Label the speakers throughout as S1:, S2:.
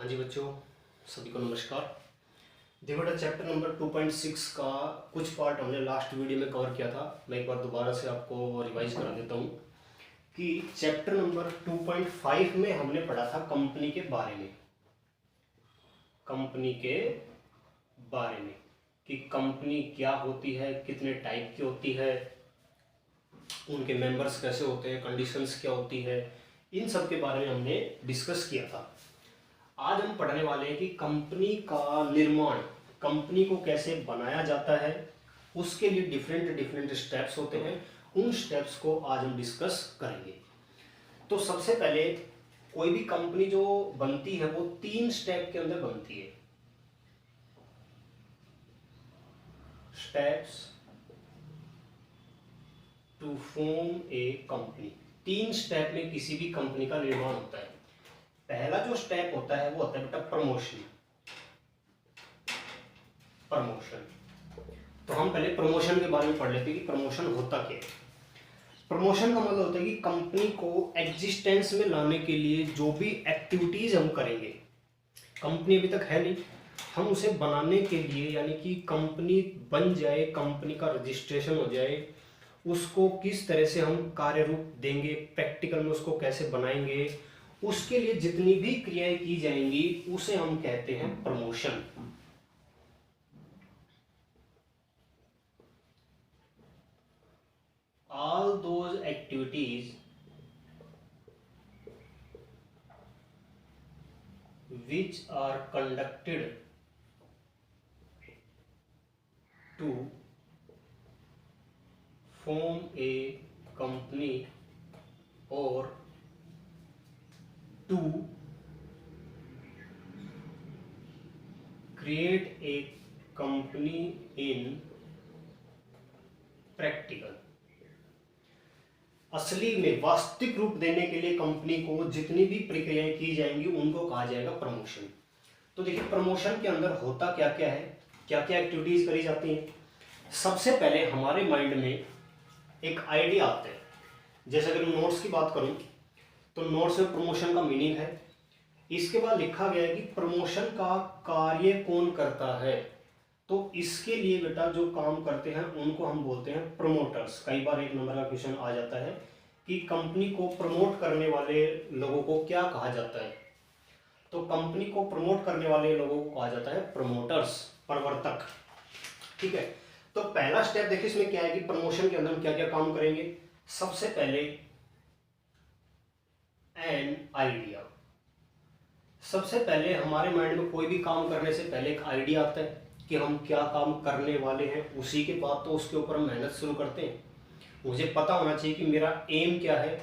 S1: हाँ जी बच्चों, सभी को नमस्कार। देखो बेटा, चैप्टर नंबर 2.6 का कुछ पार्ट हमने लास्ट वीडियो में कवर किया था। मैं एक बार दोबारा से आपको रिवाइज करा देता हूँ कि चैप्टर नंबर 2.5 में हमने पढ़ा था कंपनी के बारे में। कंपनी के बारे में कि कंपनी क्या होती है, कितने टाइप की होती है, उनके मेंबर्स कैसे होते हैं, कंडीशंस क्या होती है, इन सब के बारे में हमने डिस्कस किया था। आज हम पढ़ने वाले हैं कि कंपनी का निर्माण, कंपनी को कैसे बनाया जाता है, उसके लिए डिफरेंट डिफरेंट स्टेप्स होते हैं। उन स्टेप्स को आज हम डिस्कस करेंगे। तो सबसे पहले कोई भी कंपनी जो बनती है वो 3 स्टेप के अंदर बनती है। Steps to form a company. 3 step में किसी भी कंपनी का निर्माण होता है। पहला जो स्टेप होता है वो होता है बेटा प्रमोशन। प्रमोशन तो हम पहले प्रमोशन के बारे में पढ़ लेते हैं कि प्रमोशन होता क्या है। प्रमोशन का मतलब होता है कि कंपनी को एग्जिस्टेंस में लाने के लिए जो भी एक्टिविटीज हम करेंगे, कंपनी अभी तक है नहीं, हम उसे बनाने के लिए, यानी कि कंपनी बन जाए, कंपनी का रजिस्ट्रेशन हो जाए, उसको किस तरह से हम कार्य रूप देंगे, प्रैक्टिकल में उसको कैसे बनाएंगे, उसके लिए जितनी भी क्रियाएं की जाएंगी उसे हम कहते हैं promotion. All those activities which are conducted to form a company or to create a company in practical। असली में वास्तविक रूप देने के लिए कंपनी को जितनी भी प्रक्रियाएं की जाएंगी उनको कहा जाएगा प्रमोशन। तो देखिए प्रमोशन के अंदर होता क्या क्या है, क्या क्या एक्टिविटीज करी जाती हैं। सबसे पहले हमारे माइंड में एक आइडिया आता है। जैसे अगर मैं नोट्स की बात करूं तो नोट्स में प्रमोशन का मीनिंग है। इसके बाद लिखा गया है कि प्रमोशन का कार्य कौन करता है। तो इसके लिए बेटा जो काम करते हैं उनको हम बोलते हैं प्रमोटर्स। कई बार एक नंबर का क्वेश्चन आ जाता है कि कंपनी को प्रमोट करने वाले लोगों को क्या कहा जाता है। तो कंपनी को प्रमोट करने वाले लोगों को कहा जाता है प्रमोटर्स, प्रवर्तक। ठीक है। तो पहला स्टेप देखिए इसमें क्या है कि प्रमोशन के अंदर हम क्या क्या काम करेंगे। सबसे पहले एन आइडिया। सबसे पहले हमारे माइंड में कोई भी काम करने से पहले एक आइडिया आता है कि हम क्या काम करने वाले हैं। उसी के बाद तो उसके ऊपर हम मेहनत शुरू करते हैं। मुझे पता होना चाहिए कि मेरा एम क्या है,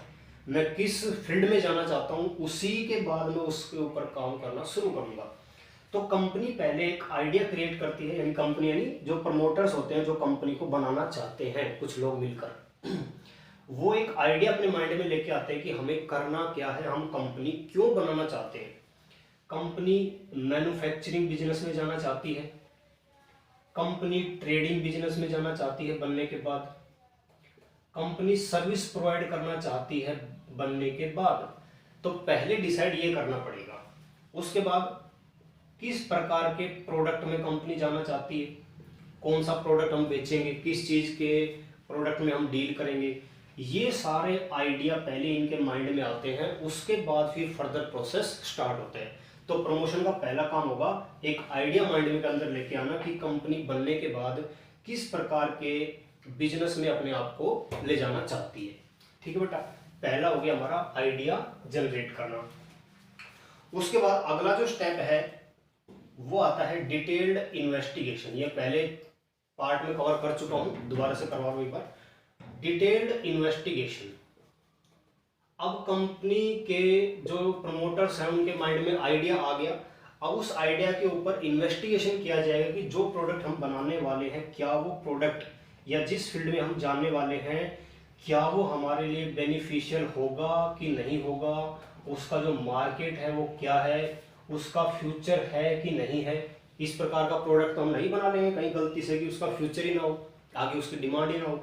S1: मैं किस फील्ड में जाना चाहता हूं, उसी के बाद मैं उसके ऊपर काम करना शुरू करूंगा। तो कंपनी पहले एक आइडिया क्रिएट करती है, यानी कंपनी यानी जो प्रमोटर्स होते हैं जो कंपनी को बनाना चाहते हैं, कुछ लोग मिलकर वो एक आइडिया अपने माइंड में लेके आते हैं कि हमें करना क्या है, हम कंपनी क्यों बनाना चाहते हैं। कंपनी मैन्युफैक्चरिंग बिजनेस में जाना चाहती है, कंपनी ट्रेडिंग बिजनेस में जाना चाहती है बनने के बाद, कंपनी सर्विस प्रोवाइड करना चाहती है बनने के बाद। तो पहले डिसाइड ये करना पड़ेगा। उसके बाद किस प्रकार के प्रोडक्ट में कंपनी जाना चाहती है, कौन सा प्रोडक्ट हम बेचेंगे, किस चीज के प्रोडक्ट में हम डील करेंगे, ये सारे आइडिया पहले इनके माइंड में आते हैं। उसके बाद फिर फर्दर प्रोसेस स्टार्ट होता है। तो प्रमोशन का पहला काम होगा एक आइडिया माइंड के अंदर लेके आना कि कंपनी बनने के बाद किस प्रकार के बिजनेस में अपने आप को ले जाना चाहती है। ठीक है बेटा, पहला हो गया हमारा आइडिया जनरेट करना। उसके बाद अगला जो स्टेप है वो आता है डिटेल्ड इन्वेस्टिगेशन। ये पहले पार्ट में कवर कर चुका हूं, दोबारा से करवा रहा हूं एक बार। Detailed investigation. अब कंपनी के जो प्रमोटर्स हैं उनके माइंड में आइडिया आ गया। अब उस आइडिया के ऊपर इन्वेस्टिगेशन किया जाएगा कि जो प्रोडक्ट हम बनाने वाले हैं, क्या वो प्रोडक्ट या जिस फील्ड में हम जाने वाले हैं क्या वो हमारे लिए बेनिफिशियल होगा कि नहीं होगा, उसका जो मार्केट है वो क्या है, उसका फ्यूचर है कि नहीं है। इस प्रकार का प्रोडक्ट तो हम नहीं बना लेंगे कहीं गलती से कि उसका फ्यूचर ही ना हो, आगे उसकी डिमांड ही ना हो।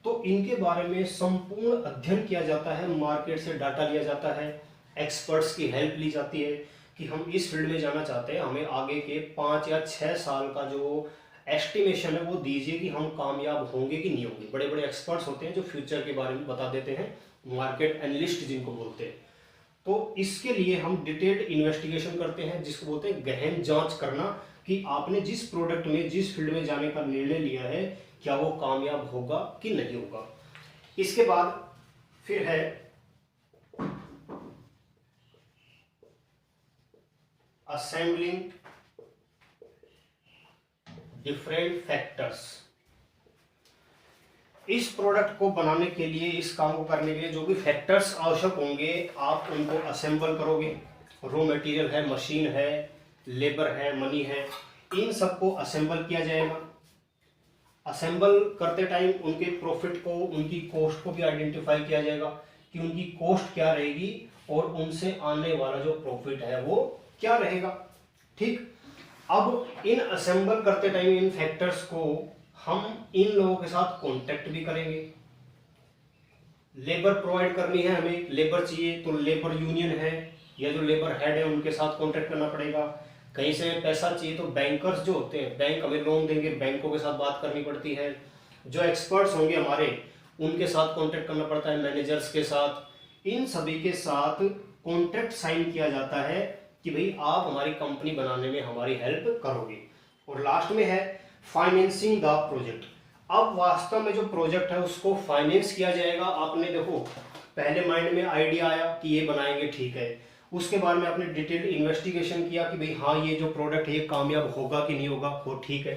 S1: तो इनके बारे में संपूर्ण अध्ययन किया जाता है, मार्केट से डाटा लिया जाता है, एक्सपर्ट्स की हेल्प ली जाती है कि हम इस फील्ड में जाना चाहते हैं, हमें आगे के 5 या 6 साल का जो एस्टिमेशन है वो दीजिए कि हम कामयाब होंगे कि नहीं होंगे। बड़े बड़े एक्सपर्ट्स होते हैं जो फ्यूचर के बारे में बता देते हैं, मार्केट एनालिस्ट जिनको बोलते हैं। तो इसके लिए हम डिटेल्ड इन्वेस्टिगेशन करते हैं, जिसको बोलते हैं गहन जांच करना, कि आपने जिस प्रोडक्ट में, जिस फील्ड में जाने का निर्णय लिया है, क्या वो कामयाब होगा कि नहीं होगा। इसके बाद फिर है असेंबलिंग डिफरेंट फैक्टर्स। इस प्रोडक्ट को बनाने के लिए, इस काम को करने के लिए जो भी फैक्टर्स आवश्यक होंगे, आप उनको असेंबल करोगे। रॉ मटेरियल है, मशीन है, लेबर है, मनी है, इन सबको असेंबल किया जाएगा। असेंबल करते टाइम उनके प्रॉफिट को, उनकी कॉस्ट को भी आइडेंटिफाई किया जाएगा कि उनकी कॉस्ट क्या रहेगी और उनसे आने वाला जो प्रॉफिट है वो क्या रहेगा। ठीक, अब इन असेंबल करते टाइम इन फैक्टर्स को हम इन लोगों के साथ कांटेक्ट भी करेंगे। लेबर प्रोवाइड करनी है, हमें लेबर चाहिए तो लेबर यूनियन है या जो लेबर हेड है उनके साथ कांटेक्ट करना पड़ेगा। कहीं से पैसा चाहिए तो बैंकर्स जो होते हैं, बैंक हमें लोन देंगे, बैंकों के साथ बात करनी पड़ती है। जो एक्सपर्ट्स होंगे हमारे, उनके साथ कांटेक्ट करना पड़ता है, मैनेजर्स के साथ। इन सभी के साथ कॉन्ट्रैक्ट साइन किया जाता है कि भाई आप हमारी कंपनी बनाने में हमारी हेल्प करोगे। और लास्ट में है फाइनेंसिंग द प्रोजेक्ट। अब वास्तव में जो प्रोजेक्ट है उसको फाइनेंस किया जाएगा। आपने देखो, पहले माइंड में आइडिया आया कि ये बनाएंगे, ठीक है, उसके बाद में आपने डिटेल इन्वेस्टिगेशन किया कि भाई हाँ ये जो प्रोडक्ट है ये कामयाब होगा कि नहीं होगा, वो ठीक है।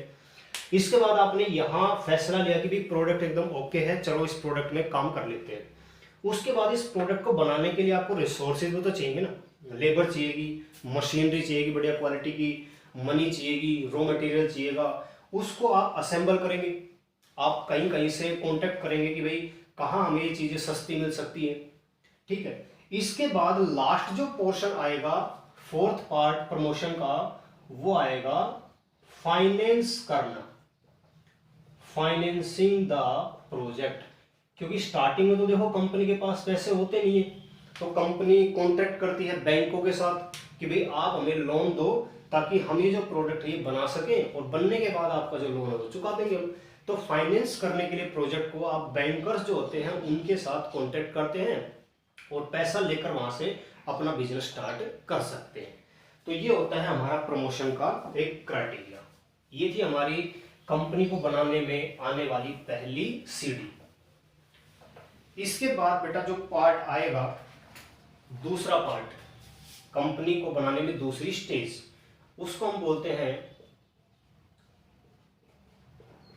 S1: इसके बाद आपने यहाँ फैसला लिया कि भाई प्रोडक्ट एकदम ओके है, चलो इस प्रोडक्ट में काम कर लेते हैं। उसके बाद इस प्रोडक्ट को बनाने के लिए आपको रिसोर्सेज भी तो चाहिए ना, लेबर चाहिएगी, मशीनरी चाहिएगी बढ़िया क्वालिटी की, मनी चाहिएगी, रॉ मटेरियल चाहिएगा। उसको आप असेंबल करेंगे, आप कहीं कहीं से कांटेक्ट करेंगे कि भाई कहाँ हमें ये चीज़ें सस्ती मिल सकती है। ठीक है, इसके बाद लास्ट जो पोर्शन आएगा, फोर्थ पार्ट प्रमोशन का, वो आएगा फाइनेंस करना, फाइनेंसिंग द प्रोजेक्ट। क्योंकि स्टार्टिंग में तो देखो कंपनी के पास पैसे होते नहीं है, तो कंपनी कॉन्ट्रैक्ट करती है बैंकों के साथ कि भाई आप हमें लोन दो ताकि हम ये जो प्रोडक्ट है ये बना सकें, और बनने के बाद आपका जो लोन है वो चुका देंगे हम। तो फाइनेंस करने के लिए प्रोजेक्ट को आप बैंकर्स जो होते हैं उनके साथ कॉन्ट्रैक्ट करते हैं और पैसा लेकर वहां से अपना बिजनेस स्टार्ट कर सकते हैं। तो ये होता है हमारा प्रमोशन का एक क्राइटेरिया। ये थी हमारी कंपनी को बनाने में आने वाली पहली सीढ़ी। इसके बाद बेटा जो पार्ट आएगा, दूसरा पार्ट, कंपनी को बनाने में दूसरी स्टेज, उसको हम बोलते हैं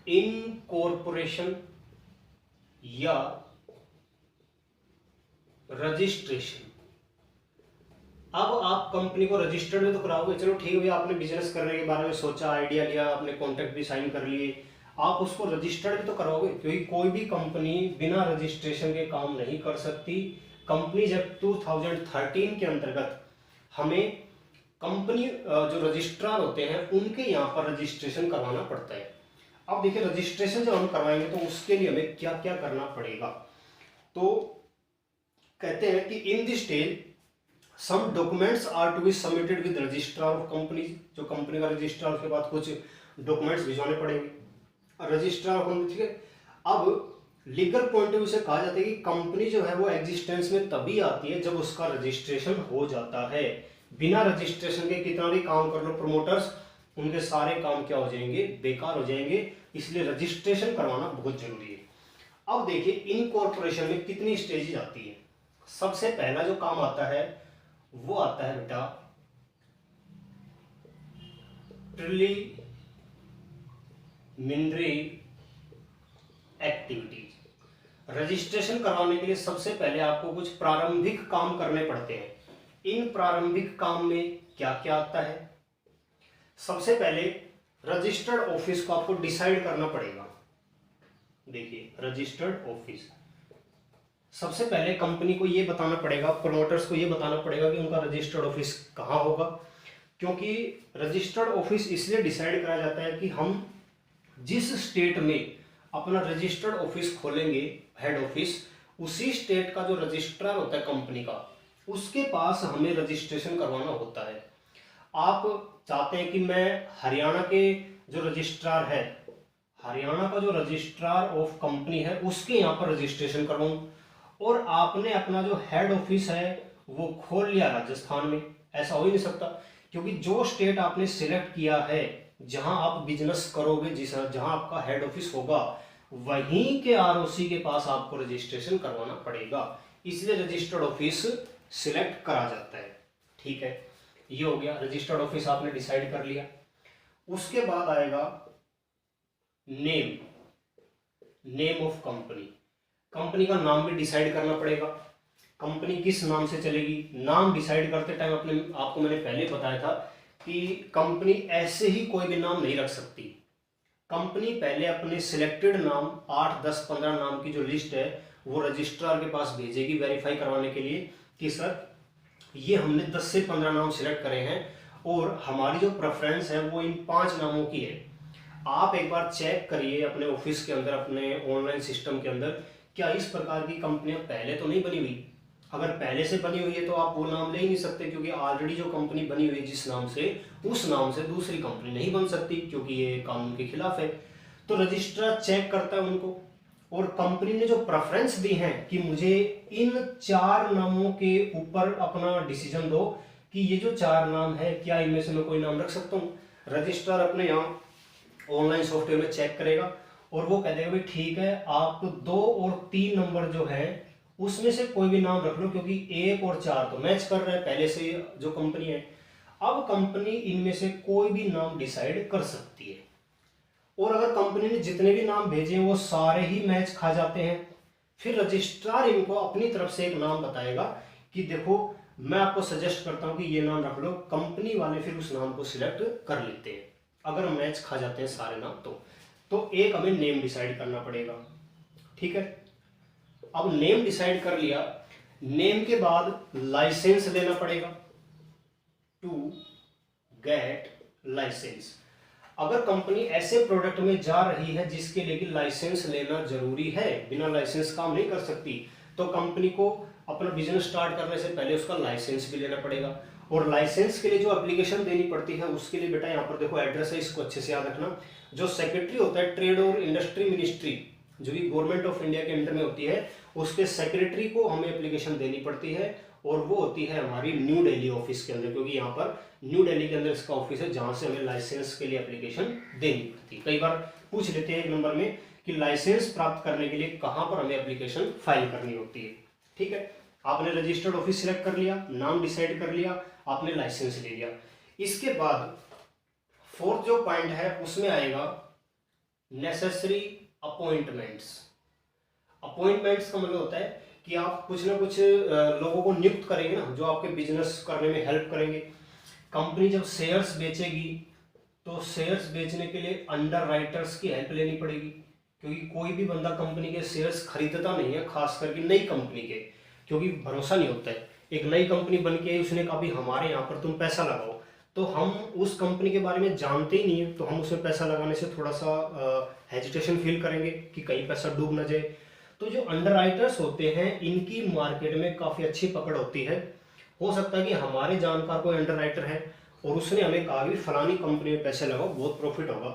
S1: इनकॉर्पोरेशन या रजिस्ट्रेशन। अब आप कंपनी को रजिस्टर्ड में तो कराओगे, चलो ठीक है भैया, आपने बिजनेस करने के बारे में सोचा, आइडिया लिया, आपने कॉन्ट्रैक्ट भी साइन कर लिए, आप उसको रजिस्टर्ड भी तो कराओगे, क्योंकि कोई भी कंपनी बिना रजिस्ट्रेशन के काम नहीं कर सकती। कंपनीज एक्ट 2013 के अंतर्गत हमें कंपनी जो रजिस्ट्रार होते हैं उनके यहाँ पर रजिस्ट्रेशन करवाना पड़ता है। अब देखिए, रजिस्ट्रेशन जब हम करवाएंगे तो उसके लिए हमें क्या क्या करना पड़ेगा। तो कहते हैं कि in this stage some documents are to be submitted with registrar of company. जो कंपनी का रजिस्ट्रार, उसके बाद कुछ डॉक्यूमेंट्स भिजवाने पड़ेंगे रजिस्ट्रार ऑफ कंपनी। ठीक है, अब लीगल पॉइंट ऑफ व्यू से कहा जाता है कि कंपनी जो है वो एग्जिस्टेंस में तभी आती है जब उसका रजिस्ट्रेशन हो जाता है। बिना रजिस्ट्रेशन के कितना भी काम कर लो प्रमोटर्स, उनके सारे काम क्या हो जाएंगे, बेकार हो जाएंगे। इसलिए रजिस्ट्रेशन करवाना बहुत जरूरी है। अब देखिए, इनकॉर्पोरेशन में कितनी स्टेजेस आती है। सबसे पहला जो काम आता है वो आता है बेटा प्रिलिमिनरी एक्टिविटीज। रजिस्ट्रेशन करवाने के लिए सबसे पहले आपको कुछ प्रारंभिक काम करने पड़ते हैं। इन प्रारंभिक काम में क्या क्या आता है? सबसे पहले रजिस्टर्ड ऑफिस को आपको डिसाइड करना पड़ेगा। देखिए, रजिस्टर्ड ऑफिस, सबसे पहले कंपनी को ये बताना पड़ेगा, प्रमोटर्स को ये बताना पड़ेगा कि उनका रजिस्टर्ड ऑफिस कहाँ होगा। क्योंकि रजिस्टर्ड ऑफिस इसलिए डिसाइड करा जाता है कि हम जिस स्टेट में अपना रजिस्टर्ड ऑफिस खोलेंगे, हेड ऑफिस, उसी स्टेट का जो रजिस्ट्रार होता है कंपनी का, उसके पास हमें रजिस्ट्रेशन करवाना होता है। आप चाहते हैं कि मैं हरियाणा के जो रजिस्ट्रार है, हरियाणा का जो रजिस्ट्रार ऑफ कंपनी है उसके यहाँ पर रजिस्ट्रेशन करवाऊं, और आपने अपना जो हेड ऑफिस है वो खोल लिया राजस्थान में। ऐसा हो ही नहीं सकता, क्योंकि जो स्टेट आपने सिलेक्ट किया है जहां आप बिजनेस करोगे, जहां आपका हेड ऑफिस होगा, वहीं के आरओसी के पास आपको रजिस्ट्रेशन करवाना पड़ेगा, इसलिए रजिस्टर्ड ऑफिस सिलेक्ट करा जाता है। ठीक है, ये हो गया, रजिस्टर्ड ऑफिस आपने डिसाइड कर लिया। उसके बाद आएगा name, name of company. Company का नाम भी डिसाइड करना पड़ेगा, कंपनी किस नाम से चलेगी। नाम डिसाइड करते टाइम अपने आपको मैंने पहले बताया था कि कंपनी ऐसे ही कोई भी नाम नहीं रख सकती। कंपनी पहले अपने सिलेक्टेड नाम 8, 10, 15 नाम की जो लिस्ट है वो रजिस्ट्रार के पास भेजेगी वेरीफाई करवाने के लिए कि सर ये हमने 10 से 15 नाम सिलेक्ट करे हैं और हमारी जो प्रेफरेंस है वो इन 5 नामों की है। आप एक बार चेक करिए अपने ऑफिस के अंदर, अपने ऑनलाइन सिस्टम के अंदर, क्या इस प्रकार की कंपनियां पहले तो नहीं बनी हुई। अगर पहले से बनी हुई है तो आप वो नाम ले ही नहीं सकते, क्योंकि ऑलरेडी जो कंपनी बनी हुई है जिस नाम से, उस नाम से दूसरी कंपनी नहीं बन सकती, क्योंकि ये कानून के खिलाफ है। तो रजिस्ट्रार चेक करता है उनको, और कंपनी ने जो प्रेफरेंस दी है कि मुझे इन 4 नामों के ऊपर अपना डिसीजन दो कि ये जो 4 नाम है क्या इनमें से मैं कोई नाम रख सकता हूँ। रजिस्ट्रार अपने यहाँ ऑनलाइन सॉफ्टवेयर में चेक करेगा और वो कह देगा भाई ठीक है, आप 2 और 3 नंबर जो है उसमें से कोई भी नाम रख लो, क्योंकि 1 और 4 तो मैच कर रहा है पहले से जो कंपनी है। अब कंपनी इनमें से कोई भी नाम डिसाइड कर सकती है, और अगर कंपनी ने जितने भी नाम भेजे वो सारे ही मैच खा जाते हैं, फिर रजिस्ट्रार इनको अपनी तरफ से एक नाम बताएगा कि देखो मैं आपको सजेस्ट करता हूं कि ये नाम रख लो। कंपनी वाले फिर उस नाम को सिलेक्ट कर लेते हैं अगर मैच खा जाते हैं सारे नाम। तो एक हमें नेम डिसाइड करना पड़ेगा। ठीक है, अब नेम डिसाइड कर लिया, नेम के बाद लाइसेंस लेना पड़ेगा, टू गेट लाइसेंस। अगर कंपनी ऐसे प्रोडक्ट में जा रही है जिसके लिए लाइसेंस लेना जरूरी है, बिना लाइसेंस काम नहीं कर सकती, तो कंपनी को अपना बिजनेस स्टार्ट करने से पहले उसका लाइसेंस भी लेना पड़ेगा। और लाइसेंस के लिए जो एप्लीकेशन देनी पड़ती है उसके लिए बेटा यहाँ पर देखो एड्रेस है, इसको अच्छे से याद रखना। जो सेक्रेटरी होता है ट्रेड और इंडस्ट्री मिनिस्ट्री, जो कि गवर्नमेंट ऑफ इंडिया के अंडर में होती है, उसके सेक्रेटरी को हमें एप्लीकेशन देनी पड़ती है, और वो होती है हमारी न्यू दिल्ली ऑफिस के अंदर, क्योंकि यहाँ पर न्यू दिल्ली के अंदर इसका ऑफिस है जहाँ से हमें लाइसेंस के लिए एप्लीकेशन देनी पड़ती है। कई बार पूछ लेते हैं एक नंबर में कि लाइसेंस प्राप्त करने के लिए कहाँ पर हमें एप्लीकेशन फाइल करनी होती है। ठीक है, आपने रजिस्टर्ड ऑफिस सिलेक्ट कर लिया, नाम डिसाइड कर लिया, आपने लाइसेंस ले लिया। इसके बाद फोर्थ जो पॉइंट है उसमें आएगा नेसेसरी अपॉइंटमेंट्स। अपॉइंटमेंट्स का मतलब होता है कि आप कुछ ना कुछ लोगों को नियुक्त करेंगे ना, जो आपके बिजनेस करने में हेल्प करेंगे। कंपनी जब शेयर्स बेचेगी तो शेयर्स बेचने के लिए अंडर राइटर्स की हेल्प लेनी पड़ेगी, क्योंकि कोई भी बंदा कंपनी के शेयर्स खरीदता नहीं है, खास करके नई कंपनी के, क्योंकि भरोसा नहीं होता है। एक नई कंपनी बन के उसने कहा भी हमारे यहाँ पर तुम पैसा लगाओ, तो हम उस कंपनी के बारे में जानते ही नहीं है, तो हम उसमें पैसा लगाने से थोड़ा सा हेजिटेशन फील करेंगे कि कहीं पैसा डूब ना जाए। तो जो अंडर राइटर्स होते हैं इनकी मार्केट में काफ़ी अच्छी पकड़ होती है। हो सकता है कि हमारे जानकार कोई अंडर राइटर है और उसने हमें कहा कि फलानी कंपनी में पैसे लगाओ, बहुत प्रॉफिट होगा,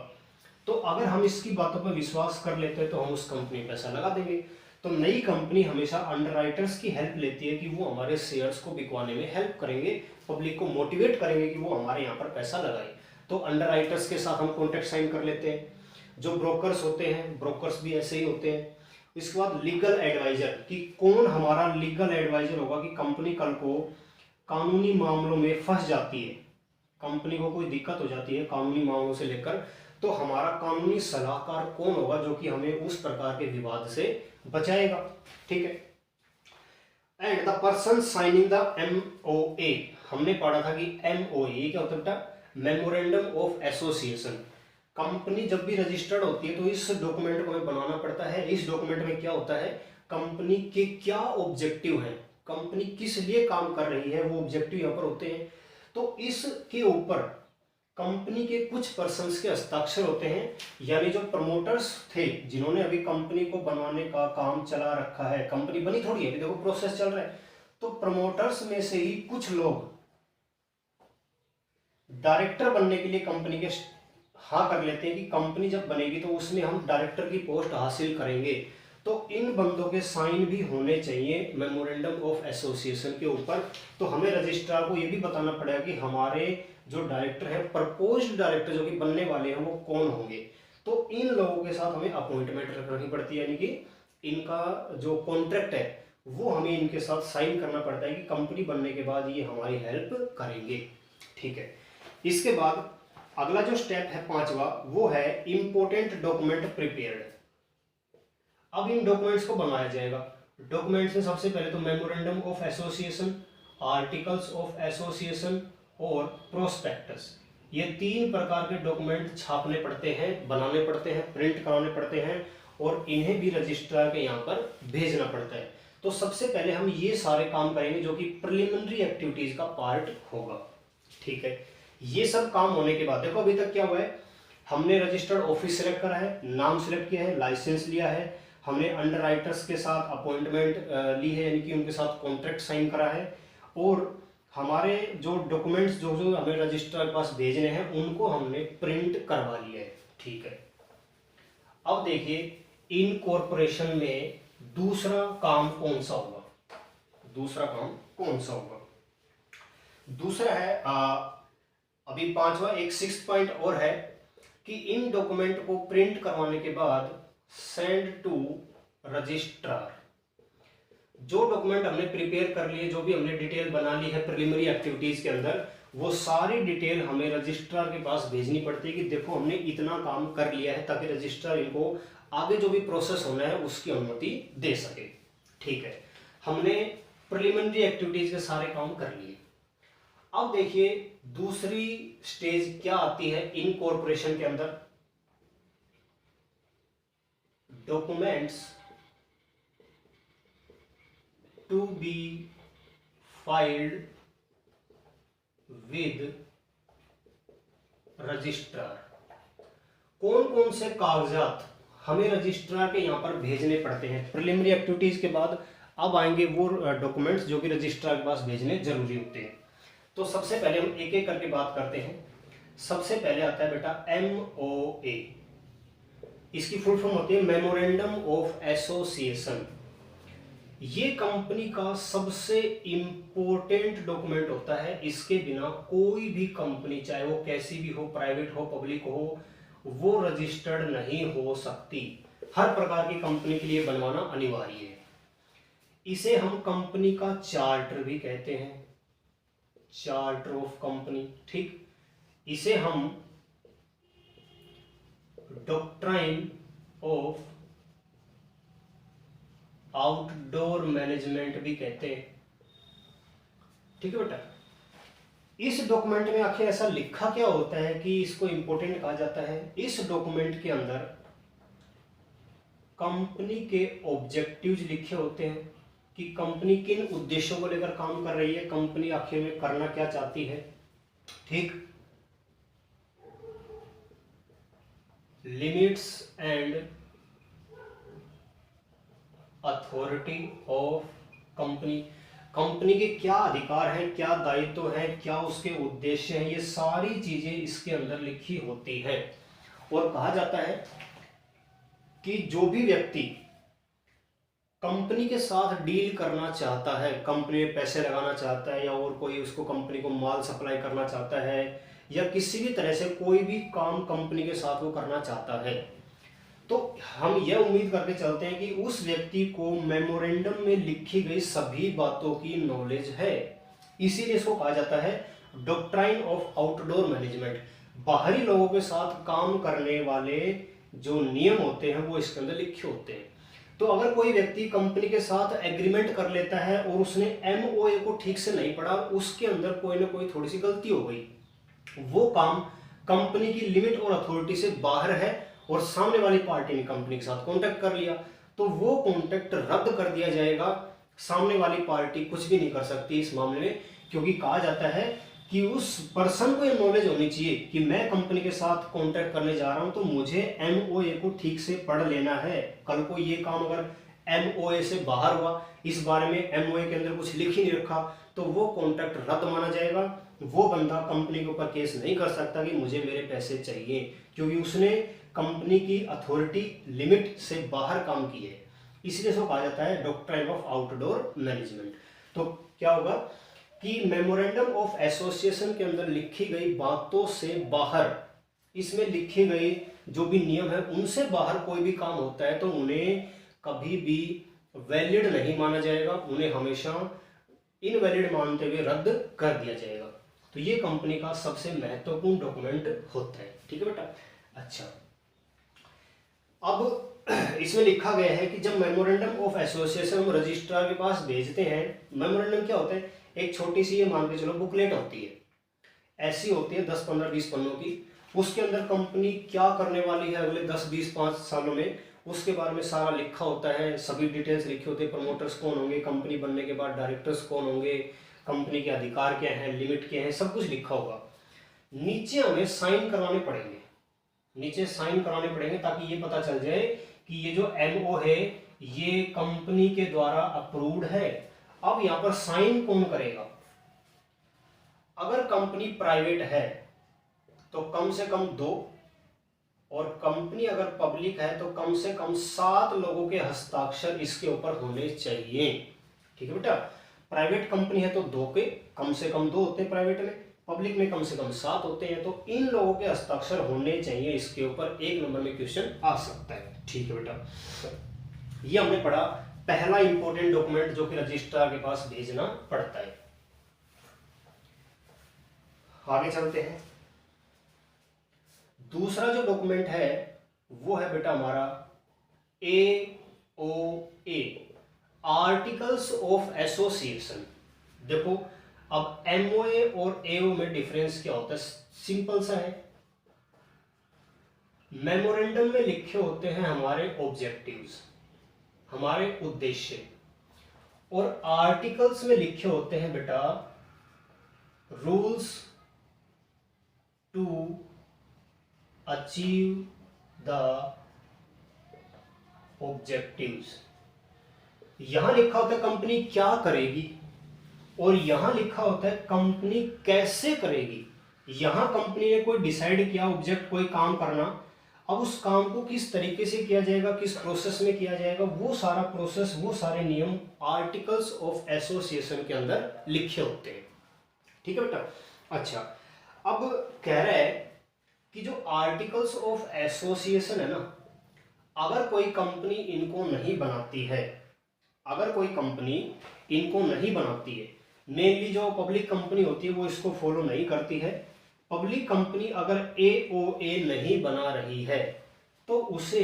S1: तो अगर हम इसकी बातों पर विश्वास कर लेते हैं तो हम उस कंपनी में पैसा लगा देंगे। तो नई कंपनी हमेशा अंडर राइटर्स की हेल्प लेती है कि वो हमारे शेयर्स को बिकवाने में हेल्प करेंगे, पब्लिक को मोटिवेट करेंगे कि वो हमारे यहाँ पर पैसा लगाए। तो अंडर राइटर्स के साथ हम कॉन्ट्रैक्ट साइन कर लेते हैं। जो ब्रोकर्स होते हैं, ब्रोकर्स भी ऐसे ही होते हैं। इसके बाद लीगल एडवाइजर, कि कौन हमारा लीगल एडवाइजर होगा कि कंपनी कल को कानूनी मामलों में फंस जाती है, कंपनी को कोई दिक्कत हो जाती है कानूनी मामलों से लेकर, तो हमारा कानूनी सलाहकार कौन होगा जो कि हमें उस प्रकार के विवाद से बचाएगा। ठीक है, and the person signing the MOA, हमने पढ़ा था कि MOA क्या होता है, मेमोरेंडम ऑफ एसोसिएशन। कंपनी जब भी रजिस्टर्ड होती है तो इस डॉक्यूमेंट को हमें बनाना पड़ता है। इस डॉक्यूमेंट में क्या होता है, कंपनी के क्या ऑब्जेक्टिव हैं, कंपनी किस लिए काम कर रही है, वो ऑब्जेक्टिव यहाँ पर होते हैं। तो इसके ऊपर कंपनी के कुछ पर्सन्स के हस्ताक्षर होते हैं, यानी जो प्रमोटर्स थे जिन्होंने अभी कंपनी को बनाने का काम चला रखा है, कंपनी बनी थोड़ी है, अभी देखो प्रोसेस चल रहा है, तो प्रमोटर्स में से ही कुछ लोग डायरेक्टर बनने के लिए कंपनी के हाँ कर लेते हैं कि कंपनी जब बनेगी तो उसमें हम डायरेक्टर की पोस्ट हासिल करेंगे, तो इन बंदों के साइन भी होने चाहिए मेमोरेंडम ऑफ एसोसिएशन के ऊपर। तो हमें रजिस्ट्रार को ये भी बताना पड़ेगा कि हमारे जो डायरेक्टर है, प्रपोज्ड डायरेक्टर जो कि बनने वाले हैं, वो कौन होंगे। तो इन लोगों के साथ हमें अपॉइंटमेंट रखनी पड़ती है, यानी कि इनका जो कॉन्ट्रैक्ट है वो हमें इनके साथ साइन करना पड़ता है कि कंपनी बनने के बाद ये हमारी हेल्प करेंगे। ठीक है, इसके बाद अगला जो स्टेप है 5वां, वो है इंपॉर्टेंट डॉक्यूमेंट प्रिपेयर्ड। अब इन डॉक्यूमेंट्स को बनाया जाएगा। डॉक्यूमेंट्स में सबसे पहले तो memorandum of association, articles of association और प्रोस्पेक्टस, ये 3 प्रकार के डॉक्यूमेंट छापने पड़ते हैं, बनाने पड़ते हैं, प्रिंट कराने पड़ते हैं और इन्हें भी रजिस्ट्रार के यहाँ पर भेजना पड़ता है। तो सबसे पहले हम ये सारे काम करेंगे जो कि प्रिलिमिनरी एक्टिविटीज का पार्ट होगा। ठीक है, ये सब काम होने के बाद देखो अभी तक क्या हुआ है, हमने रजिस्टर्ड ऑफिस सेलेक्ट करा है, नाम सेलेक्ट किया है, लाइसेंस लिया है, हमने अंडरराइटर्स के साथ अपॉइंटमेंट ली है, यानी कि उनके साथ कॉन्ट्रैक्ट साइन करा है, और हमारे जो डॉक्यूमेंट्स जो जो हमें रजिस्ट्रार के पास भेजने हैं उनको हमने प्रिंट करवा लिया है। ठीक है, अब देखिए इनकॉर्पोरेशन में दूसरा काम कौन सा होगा, दूसरा काम कौन सा होगा। दूसरा है अभी 5वां एक 6th पॉइंट और है कि इन डॉक्यूमेंट को प्रिंट करवाने के बाद सेंड टू रजिस्ट्रार। जो डॉक्यूमेंट हमने प्रिपेयर कर लिए, जो भी हमने डिटेल बना ली है प्रिलिमिनरी एक्टिविटीज के अंदर, वो सारी डिटेल हमें रजिस्ट्रार के पास भेजनी पड़ती है कि देखो हमने इतना काम कर लिया है, ताकि रजिस्ट्रार इनको आगे जो भी प्रोसेस होना है उसकी अनुमति दे सके। ठीक है, हमने प्रिलिमिनरी एक्टिविटीज के सारे काम कर लिए। अब देखिए दूसरी स्टेज क्या आती है इनकॉर्पोरेशन के अंदर, documents to be filed with registrar. कौन कौन से कागजात हमें रजिस्ट्रार के यहां पर भेजने पड़ते हैं प्रिलिमिनरी एक्टिविटीज के बाद। अब आएंगे वो डॉक्यूमेंट्स जो कि रजिस्ट्रार के पास भेजने जरूरी होते हैं। तो सबसे पहले हम एक एक करके बात करते हैं। सबसे पहले आता है बेटा MOA, इसकी फुल फॉर्म होती है मेमोरेंडम ऑफ एसोसिएशन। ये कंपनी का सबसे इंपॉर्टेंट डॉक्यूमेंट होता है, इसके बिना कोई भी कंपनी, चाहे वो कैसी भी हो, प्राइवेट हो, पब्लिक हो, वो रजिस्टर्ड नहीं हो सकती। हर प्रकार की कंपनी के लिए बनवाना अनिवार्य है। इसे हम कंपनी का चार्टर भी कहते हैं, चार्टर ऑफ कंपनी। ठीक, इसे हम डॉक्ट्राइन ऑफ आउटडोर मैनेजमेंट भी कहते हैं। ठीक है बेटा, इस डॉक्यूमेंट में आखिर ऐसा लिखा क्या होता है कि इसको इंपॉर्टेंट कहा जाता है। इस डॉक्यूमेंट के अंदर कंपनी के ऑब्जेक्टिव्स लिखे होते हैं कि कंपनी किन उद्देश्यों को लेकर काम कर रही है, कंपनी आखिर में करना क्या चाहती है। ठीक, limits and authority of company, company के क्या अधिकार हैं, क्या दायित्व हैं, क्या उसके उद्देश्य हैं, ये सारी चीजें इसके अंदर लिखी होती है। और कहा जाता है कि जो भी व्यक्ति कंपनी के साथ डील करना चाहता है, कंपनी में पैसे लगाना चाहता है, या और कोई उसको कंपनी को माल सप्लाई करना चाहता है, या किसी भी तरह से कोई भी काम कंपनी के साथ वो करना चाहता है, तो हम यह उम्मीद करके चलते हैं कि उस व्यक्ति को मेमोरेंडम में लिखी गई सभी बातों की नॉलेज है। इसीलिए इसको कहा जाता है डॉक्ट्राइन ऑफ आउटडोर मैनेजमेंट। बाहरी लोगों के साथ काम करने वाले जो नियम होते हैं वो इसके अंदर लिखे होते हैं। तो अगर कोई व्यक्ति कंपनी के साथ एग्रीमेंट कर लेता है और उसने MOA को ठीक से नहीं पढ़ा, उसके अंदर कोई ना कोई थोड़ी सी गलती हो गई, वो काम कंपनी की लिमिट और अथॉरिटी से बाहर है और सामने वाली पार्टी ने कंपनी के साथ कांटेक्ट कर लिया, तो वो कांटेक्ट रद्द कर दिया जाएगा। सामने वाली पार्टी कुछ भी नहीं कर सकती इस मामले में, क्योंकि कहा जाता है कि उस पर्सन को ये नॉलेज होनी चाहिए कि मैं कंपनी के साथ कांटेक्ट करने जा रहा हूं, तो मुझे MOA को ठीक से पढ़ लेना है। कल को ये काम अगर MOA से बाहर हुआ, इस बारे में MOA के अंदर कुछ लिख ही नहीं रखा, तो वो कॉन्ट्रैक्ट रद्द माना जाएगा। वो बंदा कंपनी के ऊपर केस नहीं कर सकता कि मुझे मेरे पैसे चाहिए, क्योंकि उसने कंपनी की अथॉरिटी लिमिट से बाहर काम किए है। इसलिए इसको कहा जाता है डॉक्ट्राइन ऑफ आउटडोर मैनेजमेंट। तो क्या होगा कि मेमोरेंडम ऑफ एसोसिएशन के अंदर लिखी गई बातों से बाहर, इसमें लिखे गए जो भी नियम है उनसे बाहर कोई भी काम होता है तो उन्हें कभी भी वैलिड नहीं माना जाएगा, उन्हें हमेशा इनवैलिड मानते हुए रद्द कर दिया जाएगा। तो ये कंपनी का सबसे महत्वपूर्ण डॉक्यूमेंट होता है। ठीक है बेटा। अच्छा, अब इसमें लिखा गया है कि जब मेमोरेंडम ऑफ एसोसिएशन हम रजिस्ट्रार के पास भेजते हैं, मेमोरेंडम क्या होता है, एक छोटी सी, ये मान के चलो बुकलेट होती है, ऐसी होती है 10, 15, 20 पन्नों की। उसके अंदर कंपनी क्या करने वाली है अगले 10, 20, 5 सालों में, उसके बारे में सारा लिखा होता है, सभी डिटेल्स लिखे होते हैं। प्रमोटर्स कौन होंगे, कंपनी बनने के बाद डायरेक्टर्स कौन होंगे, कंपनी के अधिकार क्या हैं, लिमिट क्या है, सब कुछ लिखा होगा। नीचे हमें साइन करवाने पड़ेंगे, नीचे साइन कराने पड़ेंगे ताकि ये पता चल जाए कि ये जो एमओ है ये कंपनी के द्वारा अप्रूव्ड है। अब यहां पर साइन कौन करेगा? अगर कंपनी प्राइवेट है तो कम से कम 2, और कंपनी अगर पब्लिक है तो कम से कम 7 लोगों के हस्ताक्षर इसके ऊपर होने चाहिए। ठीक है बेटा। प्राइवेट कंपनी है तो 2 के कम से कम 2 होते हैं प्राइवेट में, पब्लिक में कम से कम 7 होते हैं। तो इन लोगों के हस्ताक्षर होने चाहिए, इसके ऊपर 1 नंबर में क्वेश्चन आ सकता है। ठीक है बेटा। ये हमने पढ़ा पहला इंपॉर्टेंट डॉक्यूमेंट जो कि रजिस्ट्रार के पास भेजना पड़ता है। आगे चलते हैं। दूसरा जो डॉक्यूमेंट है वो है बेटा हमारा AOA, आर्टिकल्स ऑफ एसोसिएशन। देखो अब MOA और AO में डिफरेंस क्या होता है, सिंपल सा है। मेमोरेंडम में लिखे होते हैं हमारे ऑब्जेक्टिव्स, हमारे उद्देश्य, और आर्टिकल्स में लिखे होते हैं बेटा rules to achieve the objectives. यहां लिखा होता है कंपनी क्या करेगी, और यहां लिखा होता है कंपनी कैसे करेगी। यहां कंपनी ने कोई डिसाइड किया ऑब्जेक्ट, कोई काम करना, अब उस काम को किस तरीके से किया जाएगा, किस प्रोसेस में किया जाएगा, वो सारा प्रोसेस, वो सारे नियम आर्टिकल्स ऑफ एसोसिएशन के अंदर लिखे होते हैं। ठीक है बेटा। अच्छा, अब कह रहा है कि जो आर्टिकल्स ऑफ एसोसिएशन है ना, अगर कोई कंपनी इनको नहीं बनाती है, अगर कोई कंपनी इनको नहीं बनाती है, मेनली जो पब्लिक कंपनी होती है वो इसको फॉलो नहीं करती है। पब्लिक कंपनी अगर AOA नहीं बना रही है तो उसे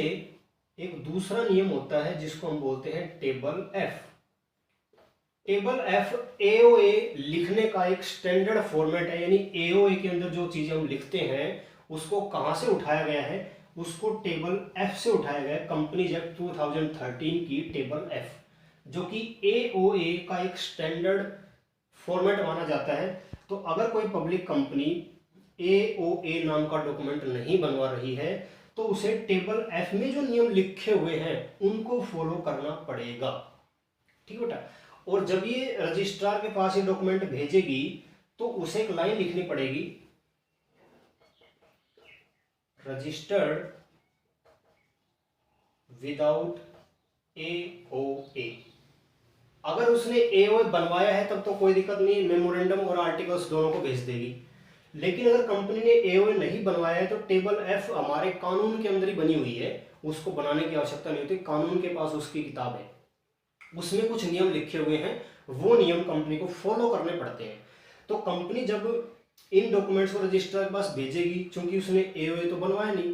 S1: एक दूसरा नियम होता है जिसको हम बोलते हैं table F। Table F AOA लिखने का एक स्टैंडर्ड फॉर्मेट है, यानी AOA के अंदर जो चीजें हम लिखते हैं उसको कहां से उठाया गया है, उसको टेबल F से उठाया गया है, कंपनीज एक्ट 2013 की टेबल F, जो कि AOA का एक स्टैंडर्ड फॉर्मेट माना जाता है। तो अगर कोई पब्लिक कंपनी AOA नाम का डॉक्यूमेंट नहीं बनवा रही है तो उसे टेबल F में जो नियम लिखे हुए हैं उनको फॉलो करना पड़ेगा। ठीक है बेटा। और जब ये रजिस्ट्रार के पास ये डॉक्यूमेंट भेजेगी तो उसे एक लाइन लिखनी पड़ेगी, रजिस्टर्ड विदाउट AOA। अगर उसने AOA बनवाया है तब तो कोई दिक्कत नहीं, मेमोरेंडम और आर्टिकल्स दोनों को भेज देगी। लेकिन अगर कंपनी ने AOA नहीं बनवाया है तो टेबल F हमारे कानून के अंदर ही बनी हुई है, उसको बनाने की आवश्यकता नहीं होती, कानून के पास उसकी किताब है, उसमें कुछ नियम लिखे हुए हैं, वो नियम कंपनी को फॉलो करने पड़ते हैं। तो कंपनी जब इन डॉक्यूमेंट्स को रजिस्ट्रार के पास भेजेगी, चूंकि उसने AOA तो बनवाया नहीं,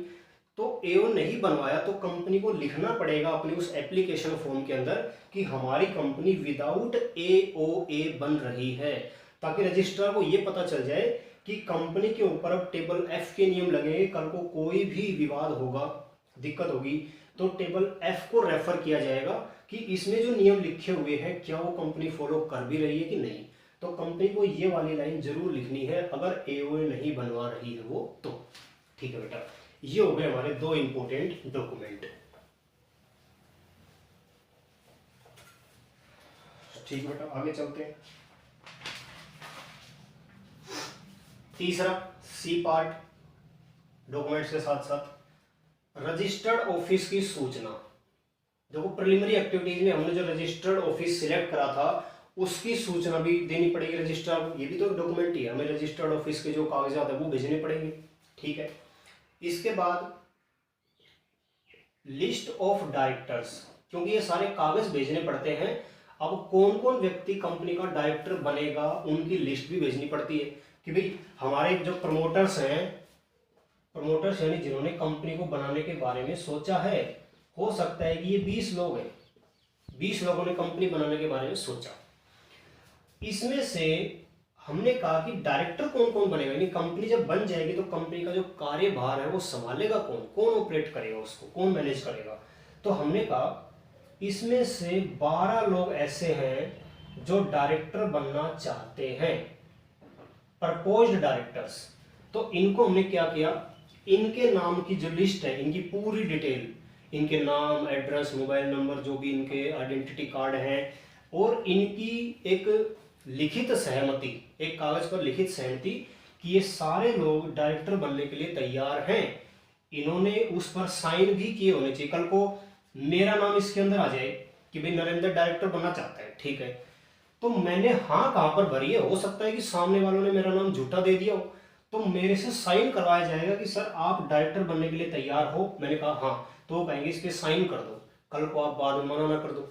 S1: तो AOA नहीं बनवाया तो कंपनी को लिखना पड़ेगा अपनी उस एप्लीकेशन फॉर्म के अंदर कि हमारी कंपनी विदाउट AOA बन रही है, ताकि रजिस्ट्रार को ये पता चल जाए कि कंपनी के ऊपर अब टेबल F के नियम लगेंगे, कल को कोई भी विवाद होगा, दिक्कत होगी, तो टेबल F को रेफर किया जाएगा कि इसमें जो नियम लिखे हुए हैं क्या वो कंपनी फॉलो कर भी रही है कि नहीं। तो कंपनी को ये वाली लाइन जरूर लिखनी है अगर AOA नहीं बनवा रही है वो तो। ठीक है बेटा, ये हो गए हमारे 2 इंपॉर्टेंट डॉक्यूमेंट। ठीक है बेटा, आगे चलते हैं। तीसरा सी पार्ट डॉक्यूमेंट्स के साथ साथ रजिस्टर्ड ऑफिस की सूचना। देखो प्रिलिमिनरी एक्टिविटीज में हमने जो रजिस्टर्ड ऑफिस सिलेक्ट करा था उसकी सूचना भी देनी पड़ेगी रजिस्ट्रार को, ये भी तो डॉक्यूमेंट ही है, हमें रजिस्टर्ड ऑफिस के जो कागजात है वो भेजने पड़ेंगे। ठीक है, इसके बाद लिस्ट ऑफ डायरेक्टर्स, क्योंकि ये सारे कागज भेजने पड़ते हैं। अब कौन कौन व्यक्ति कंपनी का डायरेक्टर बनेगा उनकी लिस्ट भी भेजनी पड़ती है कि भाई हमारे जो प्रमोटर्स हैं, प्रमोटर्स यानी जिन्होंने कंपनी को बनाने के बारे में सोचा है, हो सकता है कि ये 20 लोग हैं, 20 लोगों ने कंपनी बनाने के बारे में सोचा। इसमें से हमने कहा कि डायरेक्टर कौन कौन बनेगा, यानी कंपनी जब बन जाएगी तो कंपनी का जो कार्यभार है वो संभालेगा कौन, कौन ऑपरेट करेगा उसको, कौन मैनेज करेगा। तो हमने कहा इसमें से 12 लोग ऐसे हैं जो डायरेक्टर बनना चाहते हैं, प्रपोज्ड डायरेक्टर्स। तो इनको हमने क्या किया, इनके नाम की जो लिस्ट है, इनकी पूरी डिटेल, इनके नाम, एड्रेस, मोबाइल नंबर, जो भी इनके आइडेंटिटी कार्ड हैं, और इनकी एक लिखित सहमति, एक कागज पर लिखित सहमति कि ये सारे लोग डायरेक्टर बनने के लिए तैयार हैं, इन्होंने उस पर साइन भी किए होने चाहिए। कल को मेरा नाम इसके अंदर आ जाए कि भाई नरेंद्र डायरेक्टर बनना चाहता है, ठीक है, तो मैंने हाँ कहां पर भरी है, हो सकता है कि सामने वालों ने मेरा नाम झूठा दे दिया हो, तो मेरे से साइन करवाया जाएगा कि सर आप डायरेक्टर बनने के लिए तैयार हो। मैंने कहा हाँ, तो वो कहेंगे इस पे साइन कर दो, कल को आप बाद में मना ना कर दो।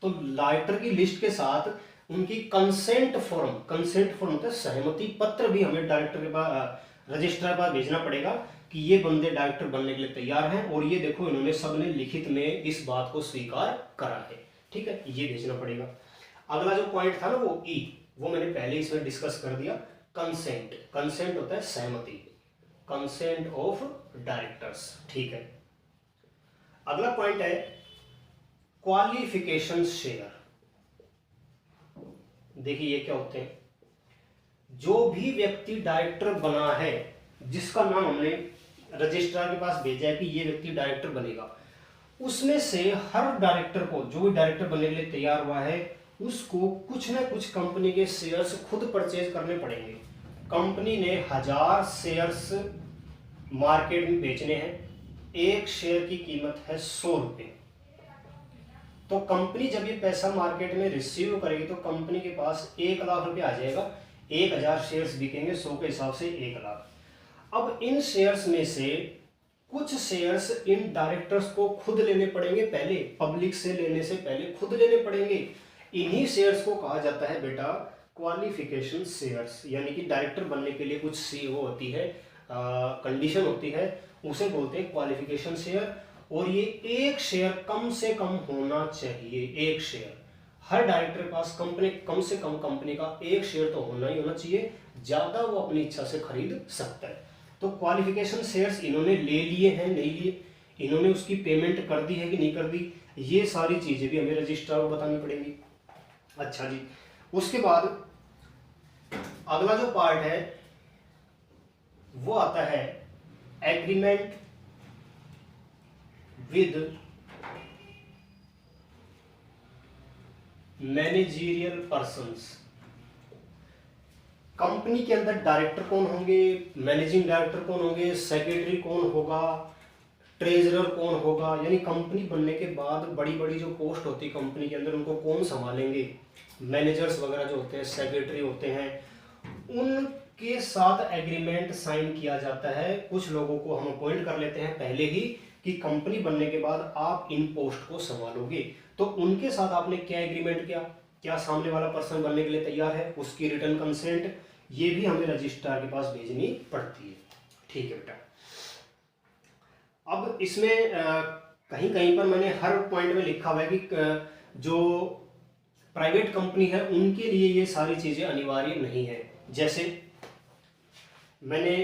S1: तो डायरेक्टर की लिस्ट के साथ उनकी कंसेंट फॉर्म, कंसेंट फॉर्म होता है सहमति पत्र, भी हमें डायरेक्टर के पास, रजिस्ट्रार के पास भेजना पड़ेगा कि ये बंदे डायरेक्टर बनने के लिए तैयार हैं, और ये देखो इन्होंने सबने लिखित में इस बात को स्वीकार करा है। ठीक है, ये भेजना पड़ेगा। अगला जो पॉइंट था ना वो ई, वो मैंने पहले इसमें डिस्कस कर दिया। कंसेंट, कंसेंट होता है सहमति, कंसेंट ऑफ डायरेक्टर्स। ठीक है, अगला पॉइंट है क्वालिफिकेशन शेयर। देखिए ये क्या होते हैं, जो भी व्यक्ति डायरेक्टर बना है, जिसका नाम हमने रजिस्ट्रार के पास भेजा है कि ये व्यक्ति डायरेक्टर बनेगा, उसमें से हर डायरेक्टर को, जो भी डायरेक्टर बनने के लिए तैयार हुआ है, उसको कुछ ना कुछ कंपनी के शेयर्स खुद परचेज करने पड़ेंगे। कंपनी ने 1000 शेयर्स मार्केट में बेचने हैं, एक शेयर की कीमत है 100 रुपये। तो कंपनी जब ये पैसा मार्केट में रिसीव करेगी तो कंपनी के पास 1 लाख रुपए आ जाएगा, 1000 शेयर्स बिकेंगे 100 के हिसाब से 1 लाख। अब इन शेयर्स में से कुछ शेयर्स इन डायरेक्टर्स को खुद लेने पड़ेंगे, पहले पब्लिक से लेने से पहले खुद लेने पड़ेंगे। इन्हीं शेयर्स को कहा जाता है बेटा क्वालिफिकेशन शेयर्स, यानी कि डायरेक्टर बनने के लिए कुछ सी वो होती है, कंडीशन होती है, उसे बोलते हैं क्वालिफिकेशन शेयर। और ये एक शेयर कम से कम होना चाहिए, एक शेयर हर डायरेक्टर के पास कंपनी, कम से कम कंपनी का एक शेयर तो होना ही होना चाहिए, ज्यादा वो अपनी इच्छा से खरीद सकता है। तो क्वालिफिकेशन शेयर्स इन्होंने ले लिए हैं, नहीं लिए, इन्होंने उसकी पेमेंट कर दी है कि नहीं कर दी, ये सारी चीजें भी हमें रजिस्ट्रार को बतानी पड़ेंगी। अच्छा जी, उसके बाद अगला जो पार्ट है वो आता है agreement with managerial persons. Company के अंदर डायरेक्टर कौन होंगे, मैनेजिंग डायरेक्टर कौन होंगे, सेक्रेटरी कौन होगा, ट्रेजरर कौन होगा, यानी कंपनी बनने के बाद बड़ी बड़ी जो पोस्ट होती है कंपनी के अंदर उनको कौन संभालेंगे, मैनेजर्स वगैरह जो होते हैं, सेक्रेटरी होते हैं, उनके साथ एग्रीमेंट साइन किया जाता है। कुछ लोगों को हम अपॉइंट कर लेते हैं पहले ही कि कंपनी बनने के बाद आप इन पोस्ट को संभालोगे, तो उनके साथ आपने क्या एग्रीमेंट किया, क्या सामने वाला पर्सन बनने के लिए तैयार है, उसकी रिटर्न कंसेंट, ये भी हमें रजिस्ट्रार के पास भेजनी पड़ती है। ठीक है बेटा, अब इसमें कहीं कहीं पर मैंने हर पॉइंट में लिखा हुआ है कि जो प्राइवेट कंपनी है उनके लिए ये सारी चीजें अनिवार्य नहीं है। जैसे मैंने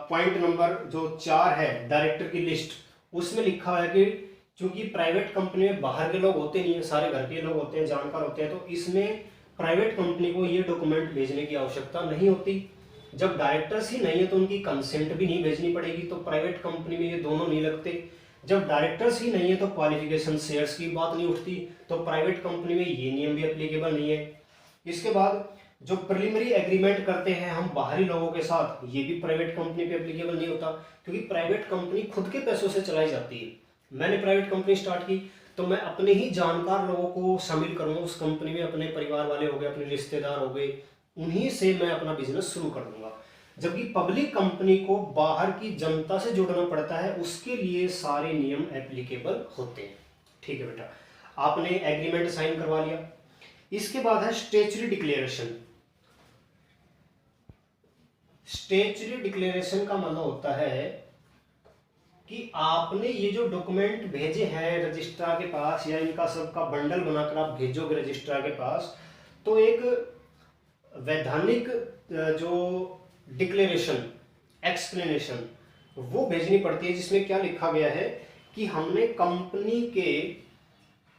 S1: पॉइंट नंबर जो 4 है डायरेक्टर की लिस्ट, उसमें लिखा हुआ है कि चूंकि प्राइवेट कंपनी में बाहर के लोग होते नहीं है, सारे घर के लोग होते हैं, जानकार होते हैं, तो इसमें प्राइवेट कंपनी को ये डॉक्यूमेंट भेजने की आवश्यकता नहीं होती। जब डायरेक्टर्स ही नहीं है तो उनकी कंसेंट भी नहीं भेजनी पड़ेगी, तो प्राइवेट कंपनी में ये दोनों नहीं लगते। जब डायरेक्टर्स ही नहीं है तो क्वालिफिकेशन शेयर्स की बात नहीं उठती, तो प्राइवेट कंपनी में ये नियम भी एप्लीकेबल नहीं है। इसके बाद जो प्रिलिमिनरी एग्रीमेंट करते हैं हम बाहरी लोगों के साथ, ये भी प्राइवेट कंपनी पे एप्लीकेबल नहीं होता, क्योंकि प्राइवेट कंपनी खुद के पैसों से चलाई जाती है। मैंने प्राइवेट कंपनी स्टार्ट की तो मैं अपने ही जानकार लोगों को शामिल करूंगा उस कंपनी में, अपने परिवार वाले हो गए, अपने रिश्तेदार हो गए, उन्हीं से मैं अपना बिजनेस शुरू कर दूंगा। जबकि पब्लिक कंपनी को बाहर की जनता से जुड़ना पड़ता है, उसके लिए सारे नियम एप्लीकेबल होते हैं। ठीक है बेटा, आपने एग्रीमेंट साइन करवा लिया। इसके बाद है स्टेचुटरी डिक्लेरेशन। स्टेचुटरी डिक्लेरेशन का मतलब होता है कि आपने ये जो डॉक्यूमेंट भेजे हैं रजिस्ट्रार के पास, या इनका सबका बंडल बनाकर आप भेजोगे रजिस्ट्रार के पास, तो एक वैधानिक जो डिक्लेरेशन, एक्सप्लेनेशन वो भेजनी पड़ती है, जिसमें क्या लिखा गया है कि हमने कंपनी के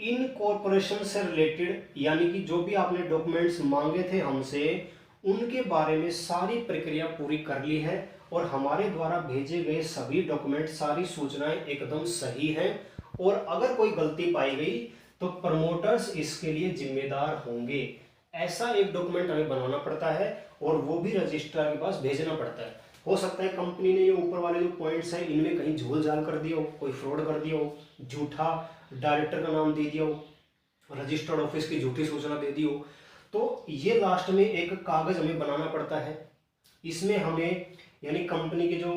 S1: इनकॉर्पोरेशन से रिलेटेड, यानी कि जो भी आपने डॉक्यूमेंट्स मांगे थे हमसे, उनके बारे में सारी प्रक्रिया पूरी कर ली है और हमारे द्वारा भेजे गए सभी डॉक्यूमेंट, सारी सूचनाएं एकदम सही हैं, और अगर कोई गलती पाई गई तो प्रमोटर्स इसके लिए जिम्मेदार होंगे। ऐसा एक डॉक्यूमेंट हमें बनाना पड़ता है और वो भी रजिस्ट्रार के पास भेजना पड़ता है। हो सकता है कंपनी ने ये ऊपर वाले जो पॉइंट्स हैं इनमें कहीं झोल झाल कर दिया हो, कोई फ्रॉड कर दिया हो, झूठा डायरेक्टर का नाम दे दिया हो, रजिस्टर्ड ऑफिस की झूठी सूचना दे दी हो, तो ये लास्ट में एक कागज हमें बनाना पड़ता है। इसमें हमें, यानी कंपनी के जो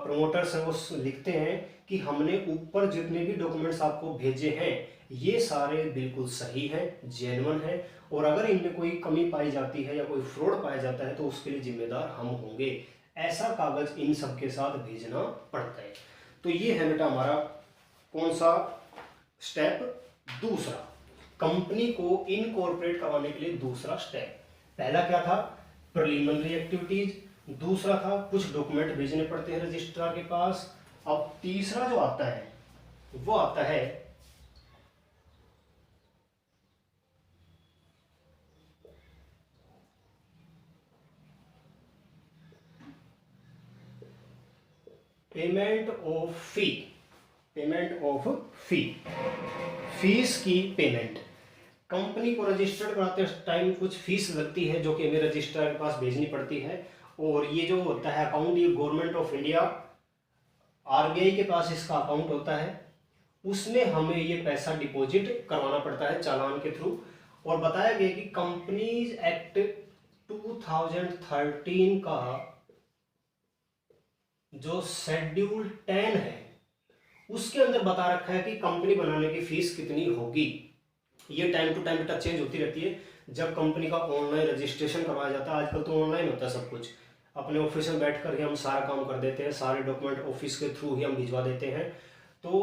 S1: प्रमोटर्स हैं वो लिखते हैं कि हमने ऊपर जितने भी डॉक्यूमेंट्स आपको भेजे हैं ये सारे बिल्कुल सही हैं, जेन्युइन है, और अगर इनमें कोई कमी पाई जाती है या कोई फ्रॉड पाया जाता है तो उसके लिए जिम्मेदार हम होंगे। ऐसा कागज इन सब के साथ भेजना पड़ता है। तो ये है बेटा हमारा कौन सा स्टेप, दूसरा, कंपनी को इनकॉर्पोरेट करवाने के लिए दूसरा स्टेप। पहला क्या था, प्रिलिमिनरी एक्टिविटीज, दूसरा था कुछ डॉक्यूमेंट भेजने पड़ते हैं रजिस्ट्रार के पास। अब तीसरा जो आता है वो आता है payment of fee. Payment of fee, fees की पेमेंट। कंपनी को रजिस्टर्ड कराते टाइम कुछ फीस लगती है जो कि हमें रजिस्ट्रार के पास भेजनी पड़ती है, और ये जो होता है अकाउंट, ये गवर्नमेंट ऑफ इंडिया आरबीआई के पास इसका अकाउंट होता है, उसमें हमें ये पैसा डिपॉजिट करवाना पड़ता है चालान के थ्रू। और बताया गया कि कंपनीज एक्ट 2013 का जो शेड्यूल 10 है उसके अंदर बता रखा है कि कंपनी बनाने की फीस कितनी होगी। ये टाइम टू टाइम तक चेंज होती रहती है। जब कंपनी का ऑनलाइन रजिस्ट्रेशन करवाया जाता है, आजकल तो ऑनलाइन होता है सब कुछ, अपने ऑफिस में बैठ कर ही हम सारा काम कर देते हैं, सारे डॉक्यूमेंट ऑफिस के थ्रू ही हम भिजवा देते हैं। तो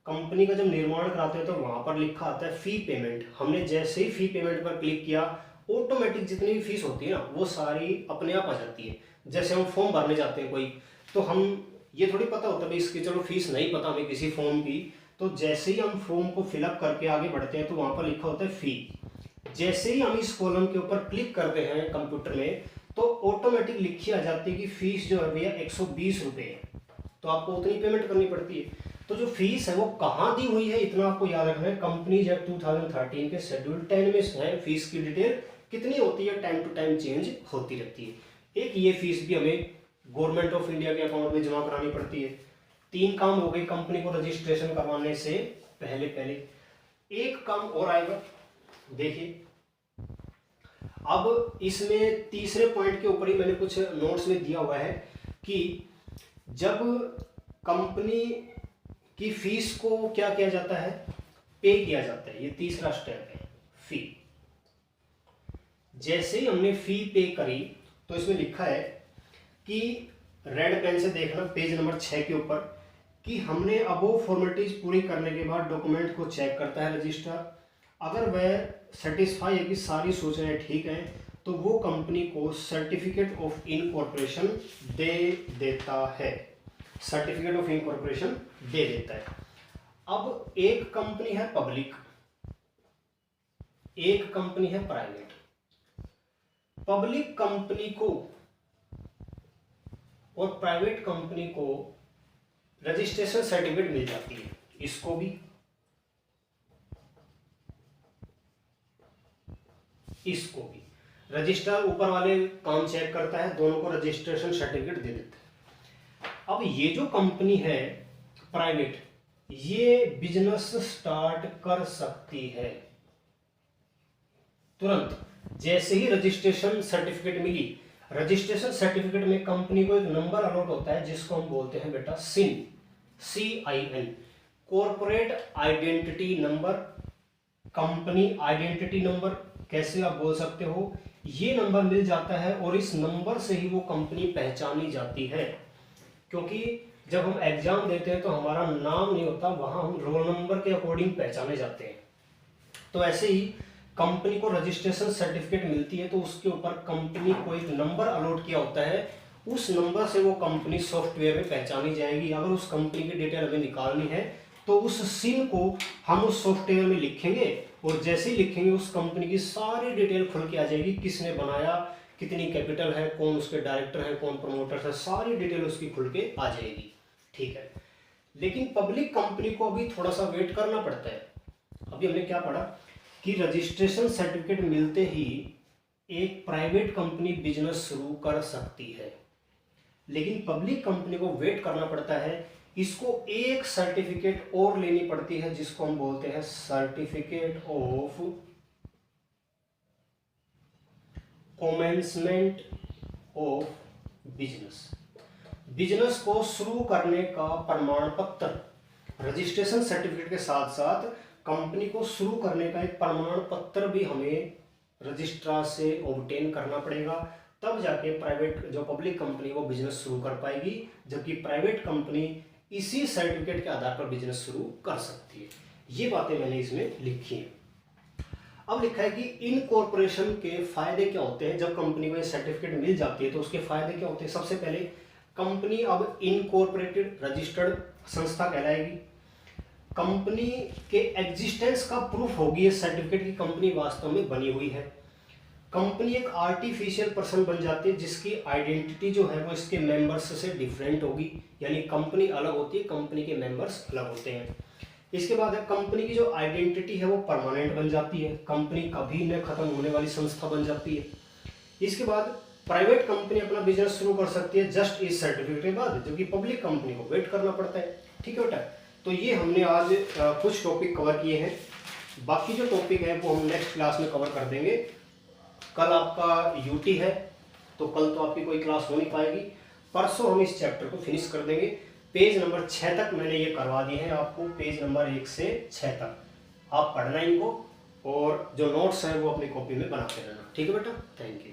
S1: कंपनी का जब निर्माण कराते हैं तो वहां पर लिखा आता है फी पेमेंट। हमने जैसे ही फी पेमेंट पर क्लिक किया, ऑटोमेटिक जितनी भी फीस होती है ना वो सारी अपने आप आ जाती है। जैसे हम फॉर्म भरने जाते हैं कोई, तो हम ये थोड़ी पता होता है इसकी, चलो फीस नहीं पता हमें किसी फॉर्म की, तो जैसे ही हम फॉर्म को फिलअप करके आगे बढ़ते हैं तो वहां पर लिखा होता है फी। जैसे ही हम इस कॉलम के ऊपर क्लिक करते हैं कंप्यूटर में तो ऑटोमेटिक लिखी आ जाती है कि फीस जो है भैया 120 रुपये है, तो आपको उतनी पेमेंट करनी पड़ती है। तो जो फीस है वो कहाँ दी हुई है इतना आपको याद रखना है। कंपनीज एक्ट 2013 के शेड्यूल 10 में है फीस की डिटेल कितनी होती है, टाइम टू टाइम चेंज होती रहती है। एक ये फीस भी हमें गवर्नमेंट ऑफ इंडिया के अकाउंट में जमा करानी पड़ती है। 3 काम हो गए कंपनी को रजिस्ट्रेशन करवाने से पहले पहले। एक काम और आएगा, देखिए अब इसमें तीसरे पॉइंट के ऊपर ही मैंने कुछ नोट्स में दिया हुआ है कि जब कंपनी की फीस को क्या किया जाता है, पे किया जाता है, ये तीसरा स्टेप है फी। जैसे ही हमने फी पे करी तो इसमें लिखा है कि रेड पेन से देखना पेज नंबर 6 के ऊपर कि हमने अबो फॉर्मेलिटीज पूरी करने के बाद डॉक्यूमेंट को चेक करता है रजिस्ट्रार। अगर वह सेटिस्फाई है कि सारी सूचनाएं ठीक हैं तो वो कंपनी को सर्टिफिकेट ऑफ इनकॉर्पोरेशन दे देता है। सर्टिफिकेट ऑफ इनकॉर्पोरेशन दे देता है। अब एक कंपनी है पब्लिक, एक कंपनी है प्राइवेट। पब्लिक कंपनी को और प्राइवेट कंपनी को रजिस्ट्रेशन सर्टिफिकेट मिल जाती है, इसको भी इसको भी। रजिस्ट्रार ऊपर वाले काम चेक करता है, दोनों को रजिस्ट्रेशन सर्टिफिकेट दे देता है। अब ये जो कंपनी है प्राइवेट, ये बिजनेस स्टार्ट कर सकती है तुरंत, जैसे ही रजिस्ट्रेशन सर्टिफिकेट मिली। रजिस्ट्रेशन सर्टिफिकेट में कंपनी को एक नंबर अलॉट होता है जिसको हम बोलते हैं बेटा सिन, CIN, corporate identity number, company identity number कैसे आप बोल सकते हो। ये नंबर मिल जाता है और इस नंबर से ही वो कंपनी पहचानी जाती है, क्योंकि जब हम एग्जाम देते हैं तो हमारा नाम नहीं होता, वहां हम रोल नंबर के अकॉर्डिंग पहचाने जाते हैं। तो ऐसे ही कंपनी को रजिस्ट्रेशन सर्टिफिकेट मिलती है तो उसके ऊपर कंपनी को एक नंबर अलॉट किया होता है, उस नंबर से वो कंपनी सॉफ्टवेयर में पहचानी जाएगी। अगर उस कंपनी की डिटेल हमें निकालनी है तो उस सिन को हम उस सॉफ्टवेयर में लिखेंगे और जैसे ही लिखेंगे उस कंपनी की सारी डिटेल खुल के आ जाएगी, किसने बनाया, कितनी कैपिटल है, कौन उसके डायरेक्टर है, कौन प्रमोटर है, सारी डिटेल उसकी खुल के आ जाएगी। ठीक है, लेकिन पब्लिक कंपनी को अभी थोड़ा सा वेट करना पड़ता है। अभी हमने क्या पढ़ा कि रजिस्ट्रेशन सर्टिफिकेट मिलते ही एक प्राइवेट कंपनी बिजनेस शुरू कर सकती है, लेकिन पब्लिक कंपनी को वेट करना पड़ता है। इसको एक सर्टिफिकेट और लेनी पड़ती है जिसको हम बोलते हैं certificate of कॉमेंसमेंट of business. Business को शुरू करने का प्रमाण पत्र, रजिस्ट्रेशन सर्टिफिकेट के साथ साथ कंपनी को शुरू करने का एक प्रमाण पत्र भी हमें रजिस्ट्रार से ऑब्टेन करना पड़ेगा, तब जाके प्राइवेट जो पब्लिक कंपनी वो बिजनेस शुरू कर पाएगी, जबकि प्राइवेट कंपनी इसी सर्टिफिकेट के आधार पर बिजनेस शुरू कर सकती है। ये बातें मैंने इसमें लिखी हैं। अब लिखा है कि इनकॉर्पोरेशन के फायदे क्या होते हैं। जब कंपनी को ये सर्टिफिकेट मिल जाती है तो उसके फायदे क्या होते हैं। सबसे पहले कंपनी अब इनकॉर्पोरेटेड रजिस्टर्ड संस्था कहलाएगी, कंपनी के एग्जिस्टेंस का प्रूफ होगी ये सर्टिफिकेट की कंपनी वास्तव में बनी हुई है। कंपनी एक आर्टिफिशियल पर्सन बन जाती है जिसकी आइडेंटिटी जो है वो इसके मेंबर्स से डिफरेंट होगी, यानी कंपनी अलग होती है, कंपनी के मेंबर्स अलग होते हैं। इसके बाद है कंपनी की जो आइडेंटिटी है वो परमानेंट बन जाती है, कंपनी कभी न खत्म होने वाली संस्था बन जाती है। इसके बाद प्राइवेट कंपनी अपना बिजनेस शुरू कर सकती है जस्ट इस सर्टिफिकेट के बाद, जबकि पब्लिक कंपनी को वेट करना पड़ता है। ठीक है बेटा, तो ये हमने आज कुछ टॉपिक कवर किए हैं, बाकी जो टॉपिक है वो हम नेक्स्ट क्लास में कवर कर देंगे। कल आपका यूटी है तो कल तो आपकी कोई क्लास हो नहीं पाएगी, परसों हम इस चैप्टर को फिनिश कर देंगे। पेज नंबर 6 तक मैंने ये करवा दिए हैं आपको, पेज नंबर 1 से 6 तक आप पढ़ना इनको, और जो नोट्स हैं वो अपनी कॉपी में बनाते रहना। ठीक है बेटा, थैंक यू।